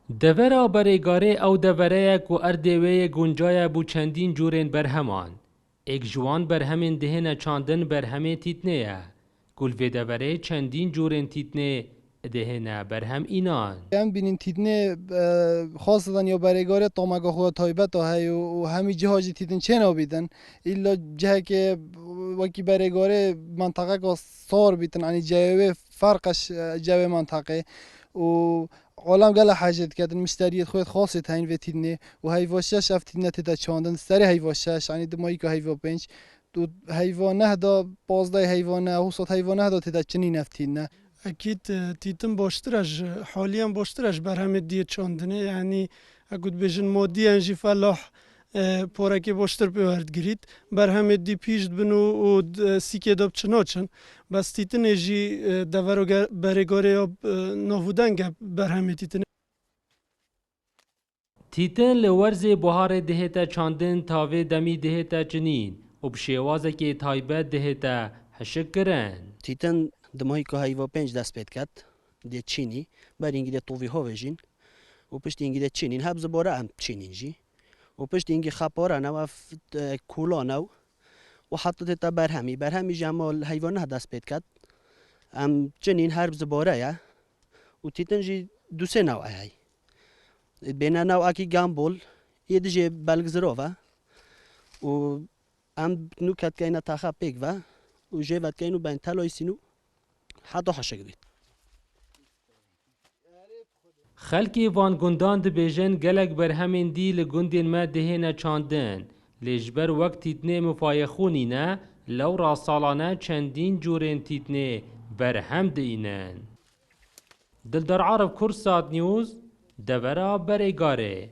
devera berêgarê ew devereye ku erdêweyê guncaye bû çendîn curên berheman. Êk ji wan berhemên dihêne çandin berhemê tîtnê ye. Ku li vê deverê çendîn curên tîtnê dihêne berhem înan. Em binin tîtnê xwasidan ya berêgarê tomega xwe taybet a heye û hemî ciha jî tîtin çê nabîtin. İlla cihekê wekî berêgarê menteqeka sar bîtin enî cewê ferqeş cewê menteqê û alem gelek hejê diketin müşteriyê xwe xasê heyîn vê tîtnê û heyva şeş ev tîtne têde çandin serê heyva şeş enî di mayîka heyva pênc û heyva neh da pazdehê heyva ne hûsat heyva neh da têde çinîn ev tîne. اكيد تيتم بوشترج حاليا بوشترج برهم دي چاندنه يعني اگود بجن مادی انجی فلاح پورکی بوشتر بیارد گرید برهم دی پیشت بنو و سیکه داب چناچن بس تیتن جی دورو برگاره نهودنگ برهم تیتن تîtin li werzê buharê dihête çandin tavê demî dihête çinîn û bi şêwazekê taybet dihête hişikkirin. تیتن دمایی که هیوا پنج دست پید کد دی چینی بر اینگی دی طوی ها ویجین و پشت اینگی دی چینین هب زباره هم چینین جی و پشت اینگی خپاره نو اف کولا نو و حتی تا برهمی جمال هیوا نه دست پید کد هم چینین هر زباره یا و تیتن جی دو سه نو ای بین نو اکی گامبول یه دیجی بلگ زراوه و هم نوکت که اینا تاخه پیک و جوت که اینو بین تلای سینو حتی حشه گرید. خەلکê van gundan dibêjin gelek berhemên dî li gundên me dihêne çandin. Lê ji ber wek tîtnê mifayexûnî ne, lewra salane çendîn curên tîtnê berhem diînin. Dildar Arif Kursat News, devera berêgarê.